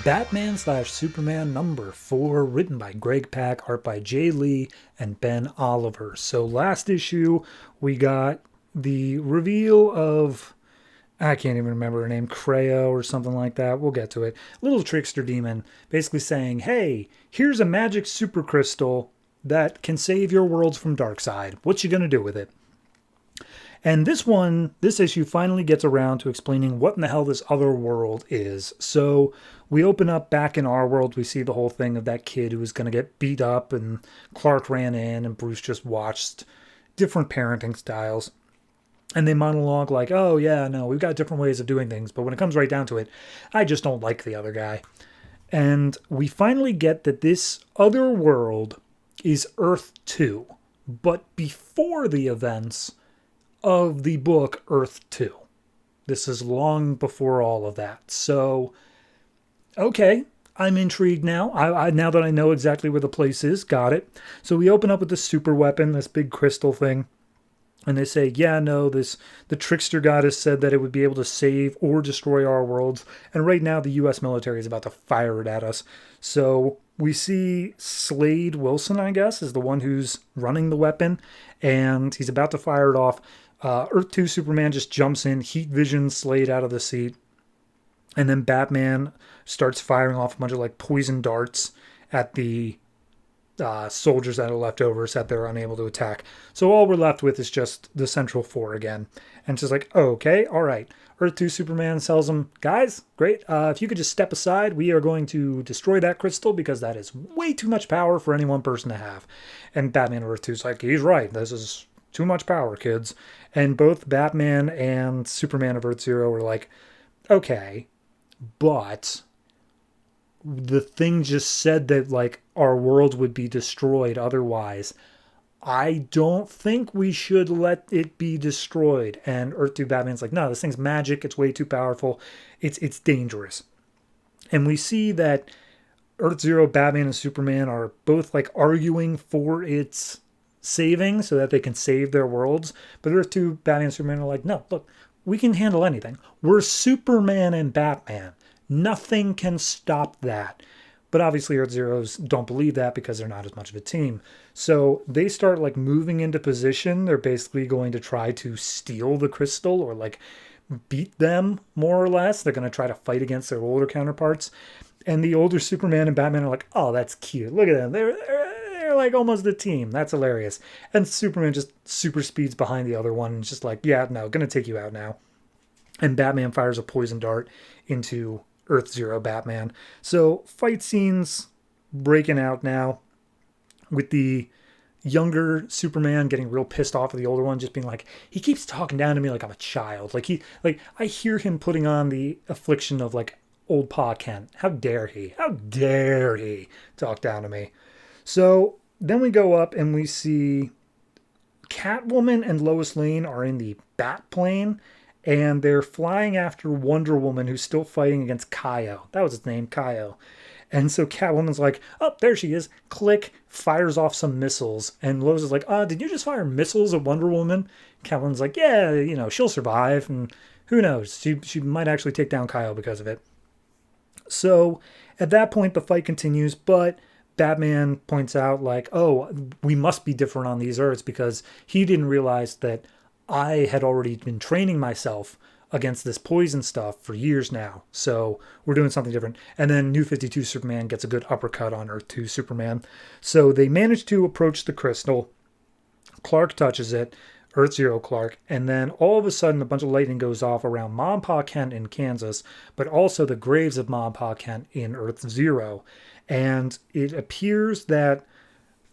Batman slash Superman number 4, written by Greg Pak, art by Jay Lee and Ben Oliver. So last issue, we got the reveal of, I can't even remember her name, Creo or something like that. We'll get to it. Little trickster demon basically saying, hey, here's a magic super crystal that can save your worlds from Darkseid. What you gonna do with it? And this issue finally gets around to explaining what in the hell this other world is. So we open up back in our world. We see the whole thing of that kid who was going to get beat up, and Clark ran in, and Bruce just watched different parenting styles. And they monologue like, oh, yeah, no, we've got different ways of doing things. But when it comes right down to it, I just don't like the other guy. And we finally get that this other world is Earth 2. But before the events of the book Earth 2. This is long before all of that. So, okay, I'm intrigued now. Now that I know exactly where the place is, got it. So we open up with the super weapon, this big crystal thing. And they say, yeah, no, the trickster goddess said that it would be able to save or destroy our worlds. And right now the U.S. military is about to fire it at us. So we see Slade Wilson, I guess, is the one who's running the weapon. And he's about to fire it off. Earth 2 Superman just jumps in, heat vision Slade out of the seat. And then Batman starts firing off a bunch of like poison darts at the soldiers that are left over so that they're unable to attack. So all we're left with is just the Central Four again. And it's just like, oh, okay, all right. Earth 2 Superman tells them, guys, great. If you could just step aside, we are going to destroy that crystal because that is way too much power for any one person to have. And Batman Earth 2 is like, he's right. This is too much power, kids. And both Batman and Superman of Earth Zero were like, okay, but the thing just said that like our world would be destroyed otherwise. I don't think we should let it be destroyed. And Earth 2 Batman's like, no, this thing's magic. It's way too powerful. It's dangerous. And we see that Earth Zero, Batman, and Superman are both like arguing for its saving so that they can save their worlds. But Earth 2, Batman, and Superman are like, no, look, we can handle anything. We're Superman and Batman. Nothing can stop that. But obviously Earth Zeros don't believe that because they're not as much of a team. So they start like moving into position. They're basically going to try to steal the crystal or like beat them more or less. They're going to try to fight against their older counterparts. And the older Superman and Batman are like, oh, that's cute. Look at them. They're like almost a team. That's hilarious. And Superman just super speeds behind the other one and just like, yeah, no, going to take you out now. And Batman fires a poison dart into Earth Zero Batman. So fight scenes breaking out now with the younger Superman getting real pissed off at the older one, just being like, he keeps talking down to me like I'm a child. Like I hear him putting on the affliction of like old Pa Kent. How dare he? How dare he talk down to me? So then we go up and we see Catwoman and Lois Lane are in the Bat plane. And they're flying after Wonder Woman, who's still fighting against Kaio. That was his name, Kaio. And so Catwoman's like, oh, there she is. Click, fires off some missiles. And Lois is like, did you just fire missiles at Wonder Woman? Catwoman's like, yeah, she'll survive. And who knows? She might actually take down Kaio because of it. So at that point, the fight continues. But Batman points out like, oh, we must be different on these Earths because he didn't realize that I had already been training myself against this poison stuff for years now. So we're doing something different. And then New 52 Superman gets a good uppercut on Earth 2 Superman. So they manage to approach the crystal. Clark touches it, Earth Zero Clark. And then all of a sudden a bunch of lightning goes off around Mom and Pa Kent in Kansas, but also the graves of Mom and Pa Kent in Earth Zero. And it appears that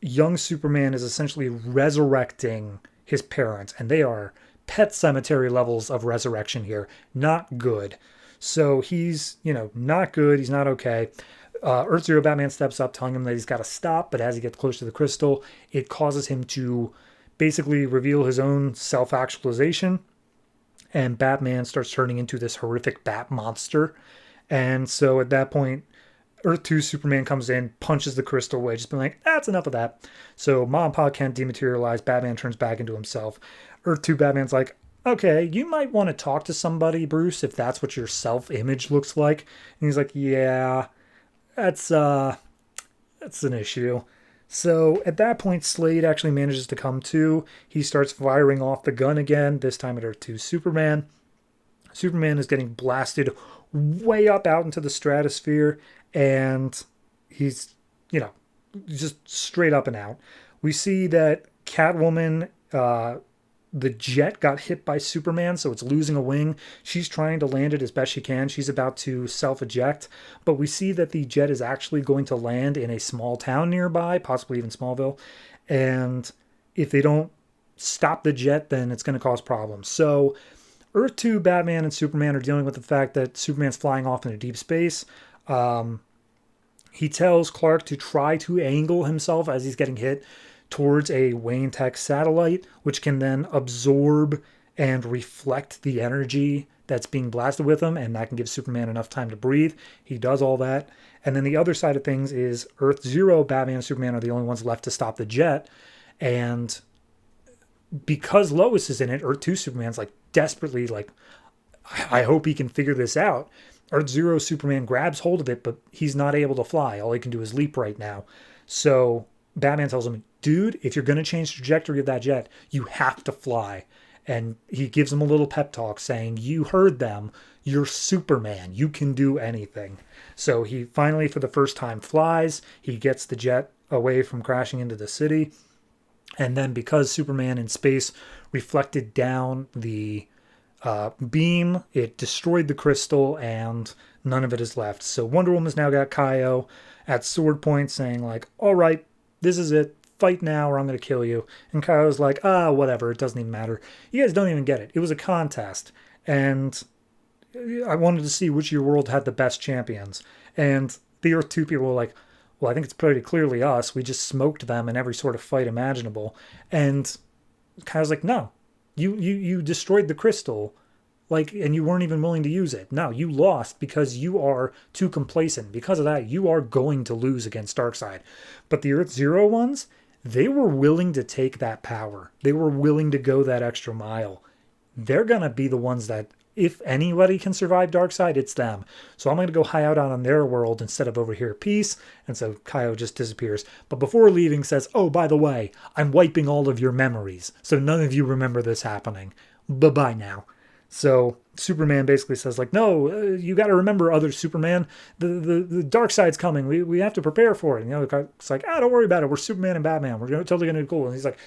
young Superman is essentially resurrecting his parents, and they are Pet Cemetery levels of resurrection here. Not good. So he's, not good. He's not okay. Earth Zero Batman steps up, telling him that he's got to stop, but as he gets close to the crystal, it causes him to basically reveal his own self-actualization, and Batman starts turning into this horrific bat monster. And so at that point, Earth 2 Superman comes in, punches the crystal away, just being like, that's enough of that. So Mom and Pa can't dematerialize. Batman turns back into himself. Earth 2 Batman's like, okay, you might want to talk to somebody, Bruce, if that's what your self-image looks like. And he's like, yeah. that's an issue. So at that point, Slade actually manages to come to. He starts firing off the gun again, this time at Earth 2 Superman. Superman is getting blasted way up out into the stratosphere, and he's, just straight up and out. We see that Catwoman, the jet got hit by Superman, so it's losing a wing. She's trying to land it as best she can. She's about to self-eject, but we see that the jet is actually going to land in a small town nearby, possibly even Smallville. And if they don't stop the jet, then it's going to cause problems. So Earth 2, Batman, and Superman are dealing with the fact that Superman's flying off into deep space. He tells Clark to try to angle himself as he's getting hit towards a Wayne Tech satellite, which can then absorb and reflect the energy that's being blasted with him, and that can give Superman enough time to breathe. He does all that. And then the other side of things is Earth Zero, Batman and Superman are the only ones left to stop the jet. And because Lois is in it, Earth 2 Superman's like desperately like, I hope he can figure this out. Earth Zero Superman grabs hold of it, but he's not able to fly. All he can do is leap right now. So Batman tells him, dude, if you're going to change the trajectory of that jet, you have to fly. And he gives him a little pep talk saying, you heard them. You're Superman. You can do anything. So he finally, for the first time, flies. He gets the jet away from crashing into the city. And then because Superman in space reflected down the beam, it destroyed the crystal and none of it is left. So Wonder Woman's now got Kaio at sword point saying like, all right, this is it. Fight now or I'm going to kill you. And Kaio's like, whatever. It doesn't even matter. You guys don't even get it. It was a contest. And I wanted to see which of your world had the best champions. And the Earth 2 people were like, well, I think it's pretty clearly us. We just smoked them in every sort of fight imaginable. And Kaio's like, no, you destroyed the crystal. Like, and you weren't even willing to use it. No, you lost because you are too complacent. Because of that, you are going to lose against Darkseid. But the Earth Zero ones, they were willing to take that power. They were willing to go that extra mile. They're going to be the ones that, if anybody can survive Darkseid, it's them. So I'm going to go high out on their world instead of over here. Peace. And so Kaio just disappears. But before leaving says, oh, by the way, I'm wiping all of your memories. So none of you remember this happening. Bye-bye now. So Superman basically says like, no, you got to remember, other Superman, the dark side's coming. We have to prepare for it. And it's like, don't worry about it. We're Superman and Batman. We're totally going to do cool. And he's like,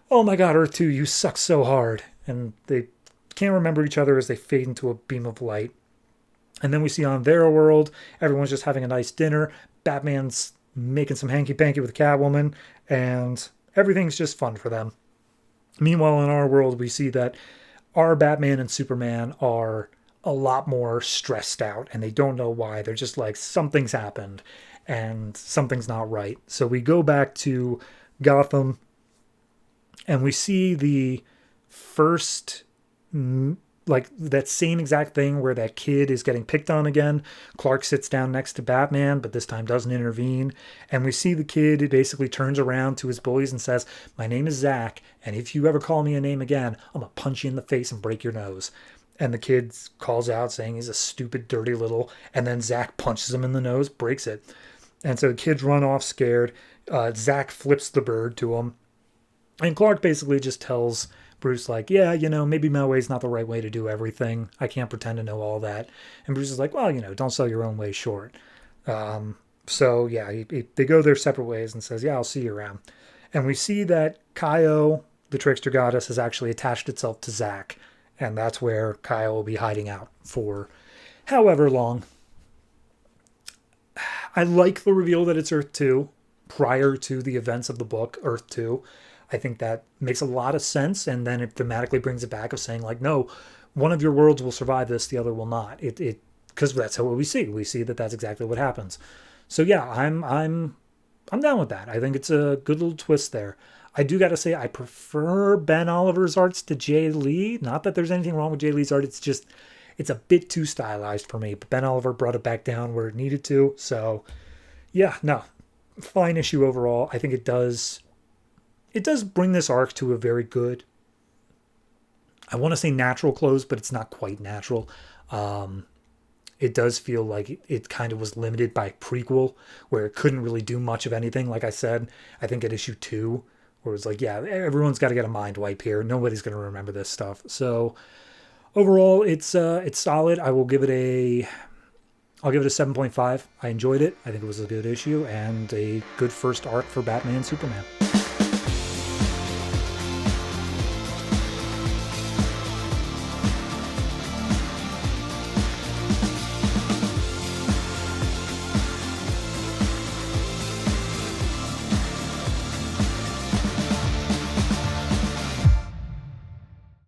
oh my God, Earth 2, you suck so hard. And they can't remember each other as they fade into a beam of light. And then we see on their world, everyone's just having a nice dinner. Batman's making some hanky-panky with Catwoman, and everything's just fun for them. Meanwhile, in our world, we see that our Batman and Superman are a lot more stressed out, and they don't know why. They're just like, something's happened, and something's not right. So we go back to Gotham, and we see the first, like, that same exact thing where that kid is getting picked on again. Clark sits down next to Batman, but this time doesn't intervene. And we see the kid, it basically turns around to his bullies and says, my name is Zach, and if you ever call me a name again, I'm going to punch you in the face and break your nose. And the kid calls out saying he's a stupid, dirty little, and then Zach punches him in the nose, breaks it. And so the kids run off scared. Zach flips the bird to him. And Clark basically just tells Bruce, like, yeah, maybe my way's not the right way to do everything. I can't pretend to know all that. And Bruce is like, well, don't sell your own way short. So, yeah, they go their separate ways and says, yeah, I'll see you around. And we see that Kaio, the trickster goddess, has actually attached itself to Zach. And that's where Kaio will be hiding out for however long. I like the reveal that it's Earth 2 prior to the events of the book, Earth 2. I think that makes a lot of sense, and then it thematically brings it back of saying, like, no, one of your worlds will survive this, the other will not. Because that's what we see. We see that that's exactly what happens. So yeah, I'm down with that. I think it's a good little twist there. I do got to say, I prefer Ben Oliver's arts to Jay Lee. Not that there's anything wrong with Jay Lee's art. It's a bit too stylized for me. But Ben Oliver brought it back down where it needed to. So yeah, no, fine issue overall. I think it does bring this arc to a very good, I want to say natural close, but it's not quite natural. it does feel like it kind of was limited by prequel, where it couldn't really do much of anything. Like I said, I think at issue 2, where it was like, yeah, everyone's got to get a mind wipe here. Nobody's going to remember this stuff. So overall, it's solid. I'll give it a 7.5. I enjoyed it. I think it was a good issue and a good first arc for Batman and Superman.